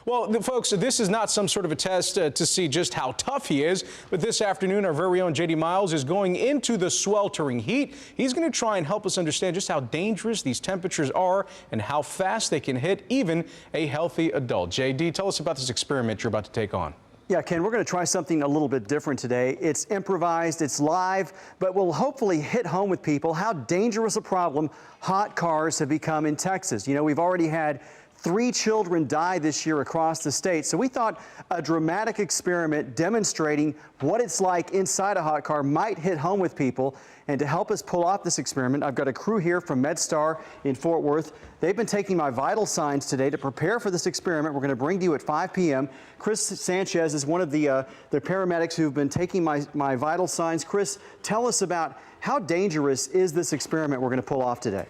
Well, folks, this is not some sort of a test to see just how tough he is, but this afternoon, our very own J.D. Miles is going into the sweltering heat. He's going to try and help us understand just how dangerous these temperatures are and how fast they can hit even a healthy adult. J.D., tell us about this experiment you're about to take on. Yeah, Ken, we're going to try something a little bit different today. It's improvised, it's live, but will hopefully hit home with people how dangerous a problem hot cars have become in Texas. You know, we've already had 3 children die this year across the state. So we thought a dramatic experiment demonstrating what it's like inside a hot car might hit home with people. And to help us pull off this experiment, I've got a crew here from MedStar in Fort Worth. They've been taking my vital signs today to prepare for this experiment. We're going to bring to you at 5 p.m. Chris Sanchez is one of the paramedics who've been taking my vital signs. Chris, tell us about how dangerous is this experiment we're going to pull off today?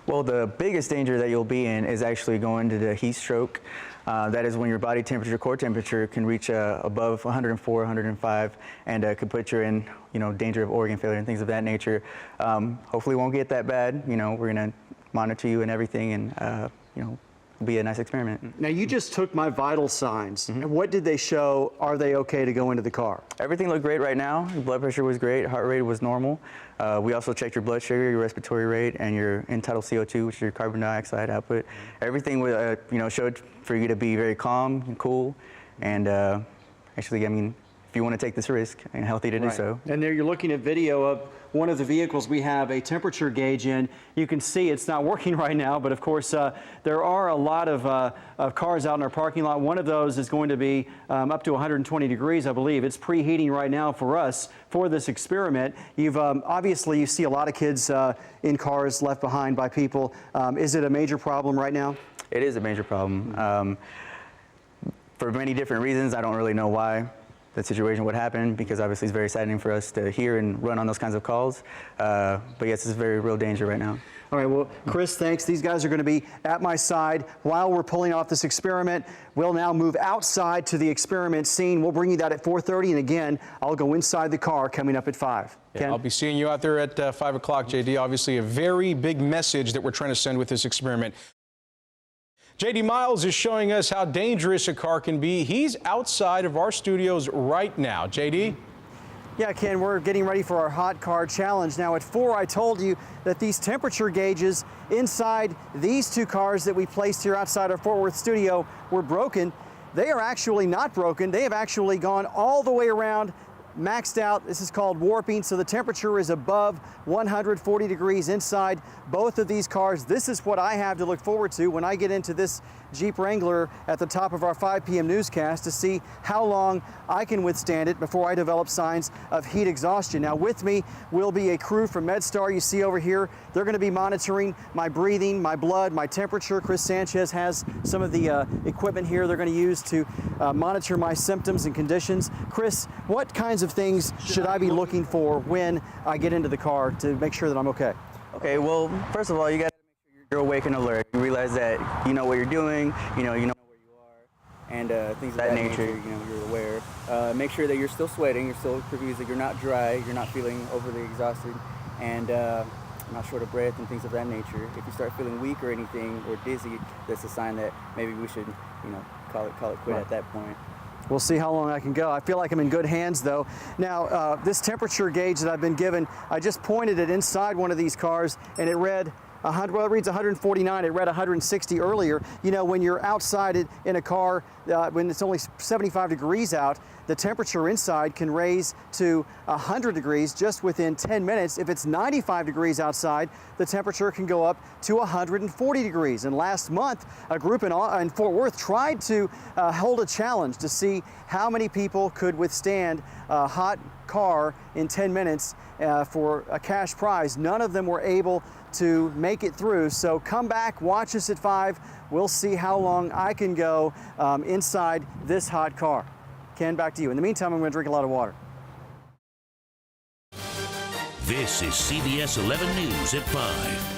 Well, the biggest danger that you'll be in is actually going to the heat stroke. That is when your body temperature, core temperature, can reach above 104, 105, and could put you in, danger of organ failure and things of that nature. Hopefully, it won't get that bad. We're going to monitor you and everything, and it'll be a nice experiment. Now, you just took my vital signs. And what did they show? Are they okay to go into the car? Everything looked great right now. Your blood pressure was great. Heart rate was normal. We also checked your blood sugar, your respiratory rate, and your end-tidal CO2, which is your carbon dioxide output. Everything was, showed for you to be very calm and cool. And actually, if you want to take this risk, and healthy to do so. And there you're looking at video of one of the vehicles we have a temperature gauge in. You can see it's not working right now, but of course there are a lot of cars out in our parking lot. One of those is going to be up to 120 degrees, I believe. It's preheating right now for us for this experiment. You've obviously you see a lot of kids in cars left behind by people. Is it a major problem right now? It is a major problem. For many different reasons. I don't really know why that situation would happen, because obviously it's very saddening for us to hear and run on those kinds of calls. But yes, it's very real danger right now. All right, well, Chris, thanks. These guys are going to be at my side while we're pulling off this experiment. We'll now move outside to the experiment scene. We'll bring you that at 4:30, and again, I'll go inside the car coming up at 5. Yeah, I'll be seeing you out there at 5 o'clock, J.D. Obviously a very big message that we're trying to send with this experiment. J.D. Miles is showing us how dangerous a car can be. He's outside of our studios right now. J.D.? Yeah, Ken, we're getting ready for our hot car challenge. Now at 4, I told you that these temperature gauges inside these 2 cars that we placed here outside our Fort Worth studio were broken. They are actually not broken. They have actually gone all the way around, maxed out. This is called warping, so the temperature is above 140 degrees inside both of these cars. This is what I have to look forward to when I get into this Jeep Wrangler at the top of our 5 p.m. newscast to see how long I can withstand it before I develop signs of heat exhaustion. Now with me will be a crew from MedStar you see over here. They're going to be monitoring my breathing, my blood, my temperature. Chris Sanchez has some of the equipment here they're going to use to monitor my symptoms and conditions. Chris, what kinds of things should I be looking for when I get into the car to make sure that I'm okay? Okay, well, first of all, you got to make sure you're awake and alert. You realize that you know what you're doing, you know where you are, and things of that nature, you're aware. Make sure that you're still sweating, you're still profuse, that you're not dry, you're not feeling overly exhausted, and not short of breath and things of that nature. If you start feeling weak or anything, or dizzy, that's a sign that maybe we should, call it quit at that point. We'll see how long I can go. I feel like I'm in good hands, though. Now, this temperature gauge that I've been given, I just pointed it inside one of these cars, and it read 100, well, it reads 149. It read 160 earlier. When you're outside in a car, when it's only 75 degrees out, the temperature inside can raise to 100 degrees just within 10 minutes. If it's 95 degrees outside, the temperature can go up to 140 degrees. And last month, a group in Fort Worth tried to hold a challenge to see how many people could withstand a hot car in 10 minutes for a cash prize. None of them were able to make it through. So come back, watch us at 5. We'll see how long I can go inside this hot car. Ken, back to you. In the meantime, I'm going to drink a lot of water. This is CBS 11 News at 5.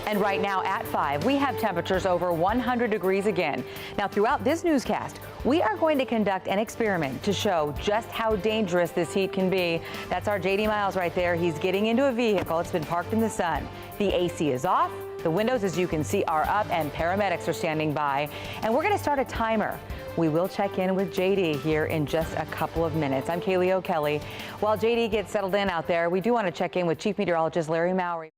And right now at 5, we have temperatures over 100 degrees again. Now, throughout this newscast, we are going to conduct an experiment to show just how dangerous this heat can be. That's our J.D. Miles right there. He's getting into a vehicle. It's been parked in the sun. The AC is off. The windows, as you can see, are up and paramedics are standing by. And we're going to start a timer. We will check in with JD here in just a couple of minutes. I'm Kaylee O'Kelly. While JD gets settled in out there, we do want to check in with Chief Meteorologist Larry Mowry.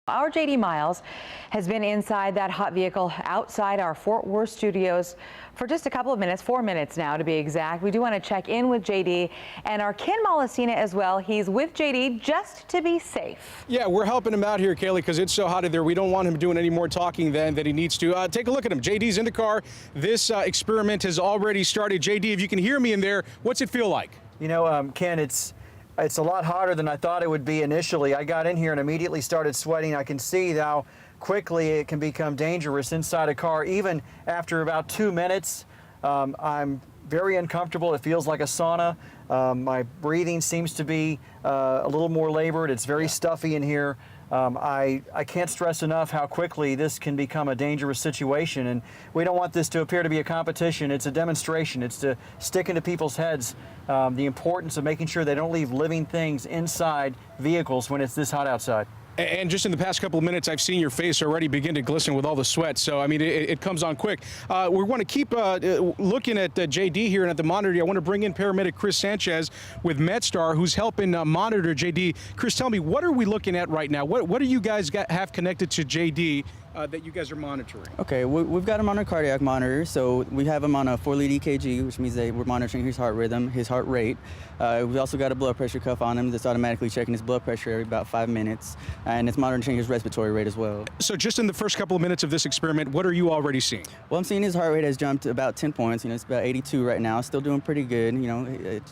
Our JD Miles has been inside that hot vehicle outside our Fort Worth studios for just a couple of minutes, 4 minutes now to be exact. We do want to check in with JD and our Ken Molestina as well. He's with JD just to be safe. Yeah, we're helping him out here, Kaylee, because it's so hot in there. We don't want him doing any more talking than that he needs to. Take a look at him. JD's in the car. This experiment has already started. JD, if you can hear me in there, what's it feel like? You know, Ken, it's a lot hotter than I thought it would be initially. I got in here and immediately started sweating. I can see how quickly it can become dangerous inside a car. Even after about 2 minutes, I'm very uncomfortable. It feels like a sauna. My breathing seems to be a little more labored. It's very stuffy in here. I can't stress enough how quickly this can become a dangerous situation, and we don't want this to appear to be a competition. It's a demonstration. It's to stick into people's heads the importance of making sure they don't leave living things inside vehicles when it's this hot outside. And just in the past couple of minutes, I've seen your face already begin to glisten with all the sweat. So, I mean, it comes on quick. We want to keep looking at JD here and at the monitor. I want to bring in paramedic Chris Sanchez with MedStar, who's helping monitor JD. Chris, tell me, what are we looking at right now? What do you guys have connected to JD that you guys are monitoring? Okay, we've got him on a cardiac monitor, so we have him on a 4-lead EKG, which means that we're monitoring his heart rhythm, his heart rate. We've also got a blood pressure cuff on him that's automatically checking his blood pressure every about 5 minutes, and it's monitoring his respiratory rate as well. So just in the first couple of minutes of this experiment, what are you already seeing? Well, I'm seeing his heart rate has jumped about 10 points. You know, it's about 82 right now. Still doing pretty good. You know,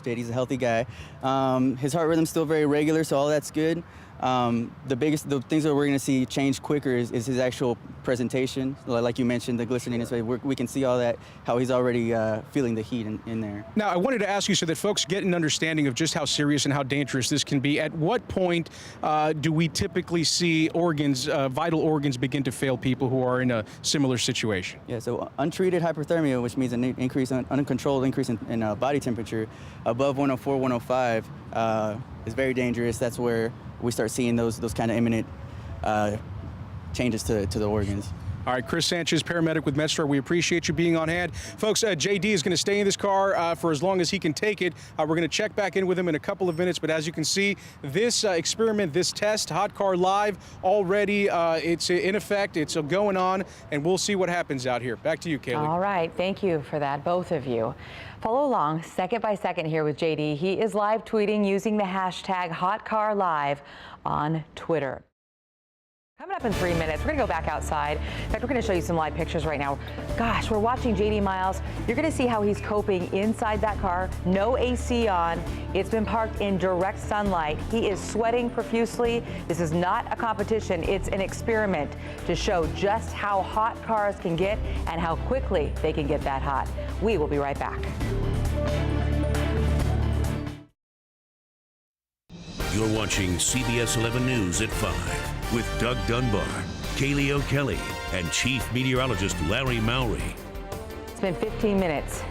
JD's a healthy guy. His heart rhythm's still very regular, so all that's good. The things that we're going to see change quicker is his actual presentation. Like you mentioned, the glistening in his face. We can see all that, how he's already feeling the heat in there. Now, I wanted to ask you so that folks get an understanding of just how serious and how dangerous this can be. At what point do we typically see organs, vital organs, begin to fail people who are in a similar situation? Yeah, so untreated hyperthermia, which means an uncontrolled increase in body temperature above 104, 105 is very dangerous. That's where we start seeing those kind of imminent changes to the organs. All right, Chris Sanchez, paramedic with MedStar. We appreciate you being on hand. Folks, JD is going to stay in this car for as long as he can take it. We're going to check back in with him in a couple of minutes. But as you can see, this experiment, this test, Hot Car Live, already it's in effect. It's going on, and we'll see what happens out here. Back to you, Kaylee. All right. Thank you for that, both of you. Follow along second by second here with JD. He is live tweeting using the hashtag HotCarLive on Twitter. Coming up in 3 minutes, we're going to go back outside. In fact, we're going to show you some live pictures right now. Gosh, we're watching JD Miles. You're going to see how he's coping inside that car. No AC on. It's been parked in direct sunlight. He is sweating profusely. This is not a competition. It's an experiment to show just how hot cars can get and how quickly they can get that hot. We will be right back. You're watching CBS 11 News at 5 with Doug Dunbar, Kaylee O'Kelly, and Chief Meteorologist Larry Mowry. It's been 15 minutes.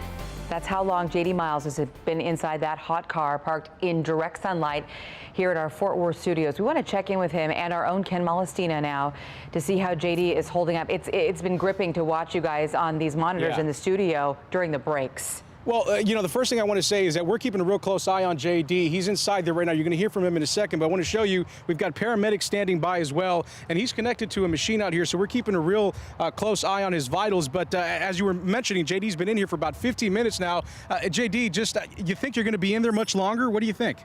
That's how long JD Miles has been inside that hot car parked in direct sunlight here at our Fort Worth studios. We want to check in with him and our own Ken Molestina now to see how JD is holding up. It's been gripping to watch you guys on these monitors in the studio during the breaks. Well, you know, the first thing I want to say is that we're keeping a real close eye on JD. He's inside there right now. You're going to hear from him in a second, but I want to show you we've got paramedics standing by as well, and he's connected to a machine out here, so we're keeping a real close eye on his vitals. But as you were mentioning, JD's been in here for about 15 minutes now. JD, just you think you're going to be in there much longer? What do you think?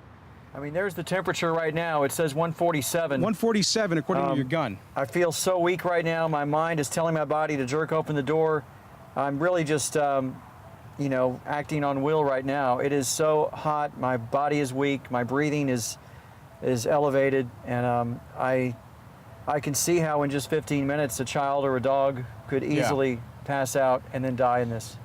I mean, there's the temperature right now. It says 147. 147 according to your gun. I feel so weak right now. My mind is telling my body to jerk open the door. I'm really just you know, acting on will right now. It is so hot. My body is weak. My breathing is elevated, and I can see how in just 15 minutes a child or a dog could easily pass out and then die in this.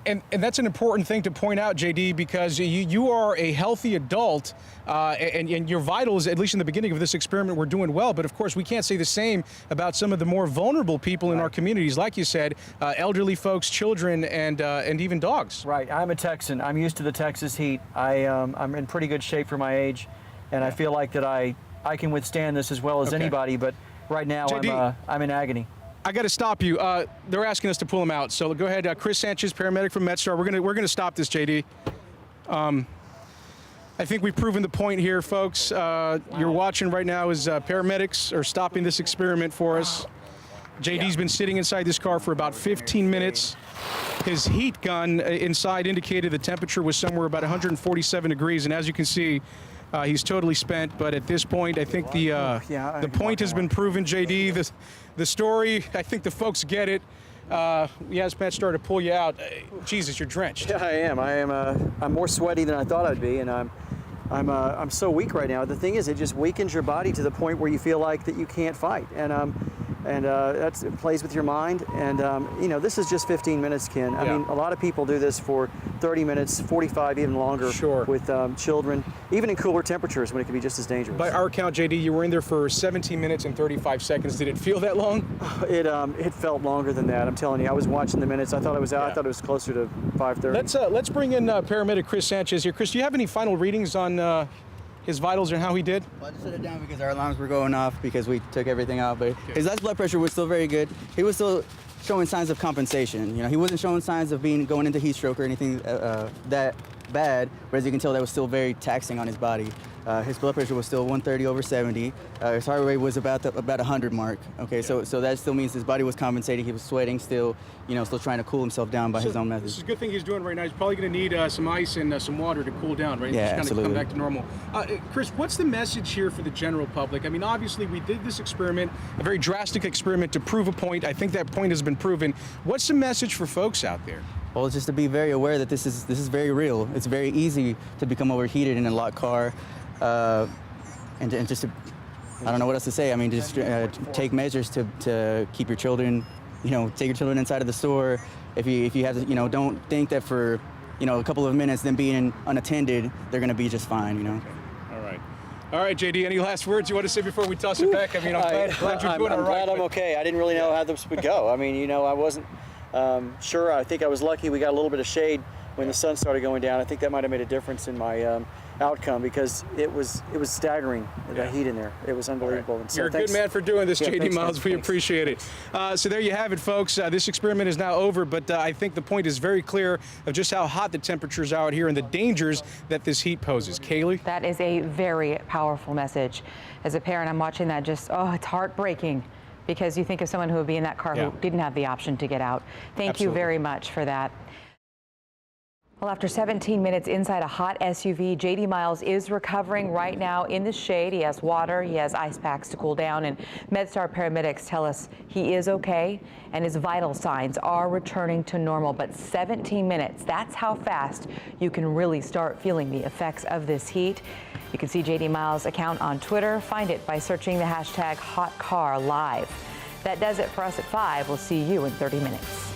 And that's an important thing to point out, JD, because you are a healthy adult, and your vitals, at least in the beginning of this experiment, were doing well. But of course, we can't say the same about some of the more vulnerable people in our communities, like you said, elderly folks, children, and even dogs. Right. I'm a Texan. I'm used to the Texas heat. I'm in pretty good shape for my age, and I feel like that I can withstand this as well as anybody. But Right now, JD. I'm in agony. I got to stop you. They're asking us to pull him out. So go ahead. Chris Sanchez, paramedic from MedStar. We're gonna stop this, JD. I think we've proven the point here, folks. You're watching right now as paramedics are stopping this experiment for us. JD's been sitting inside this car for about 15 minutes. His heat gun inside indicated the temperature was somewhere about 147 degrees, and as you can see, he's totally spent. But at this point, I think the point has been proven, JD. The story, I think the folks get it. We asked MedStar to pull you out. Jesus, you're drenched. Yeah, I am. I'm more sweaty than I thought I'd be, and I'm so weak right now. The thing is, it just weakens your body to the point where you feel like that you can't fight, and it plays with your mind. And you know, this is just 15 minutes, Ken. I mean, a lot of people do this for 30 minutes, 45, even longer. Sure. With children, even in cooler temperatures when it can be just as dangerous. By our count, JD, you were in there for 17 minutes and 35 seconds. Did it feel that long? It felt longer than that. I'm telling you. I was watching the minutes. I thought I was out. I thought it was closer to 5:30. Let's bring in paramedic Chris Sanchez here. Chris, do you have any final readings on his vitals and how he did? Well, I just set it down because our alarms were going off because we took everything out. But his last blood pressure was still very good. He was still showing signs of compensation. You know, he wasn't showing signs of going into heat stroke or anything that bad. But as you can tell, that was still very taxing on his body. His blood pressure was still 130 over 70. His heart rate was about 100 mark. Okay, so that still means his body was compensating. He was sweating still, you know, still trying to cool himself down by his own methods. This is a good thing he's doing right now. He's probably going to need some ice and some water to cool down, right? Yeah, just absolutely. Come back to normal. Chris, what's the message here for the general public? I mean, obviously we did this experiment, a very drastic experiment to prove a point. I think that point has been proven. What's the message for folks out there? Well, just to be very aware that this is very real. It's very easy to become overheated in a locked car. And just to, I don't know what else to say. I mean, just take measures to keep your children, you know, take your children inside of the store. If you have to, you know, don't think that for, you know, a couple of minutes, them being unattended, they're going to be just fine, you know. Okay. All right, JD, any last words you want to say before we toss it back? I mean, I'm glad you're doing all right. I'm glad I'm okay. I didn't really know how this would go. I mean, you know, I wasn't sure. I think I was lucky we got a little bit of shade when the sun started going down. I think that might have made a difference in my outcome because it was staggering, the heat in there. It was unbelievable. And so You're a good man for doing this, JD thanks, Miles. We appreciate it. So there you have it, folks. This experiment is now over, but I think the point is very clear of just how hot the temperatures are out here and the dangers that this heat poses. Kaylee? That is a very powerful message. As a parent, I'm watching that it's heartbreaking because you think of someone who would be in that car who didn't have the option to get out. Thank you very much for that. Well, after 17 minutes inside a hot SUV, JD Miles is recovering right now in the shade. He has water, he has ice packs to cool down, and MedStar paramedics tell us he is okay and his vital signs are returning to normal. But 17 minutes, that's how fast you can really start feeling the effects of this heat. You can see JD Miles' account on Twitter. Find it by searching the hashtag HotCarLive. That does it for us at 5. We'll see you in 30 minutes.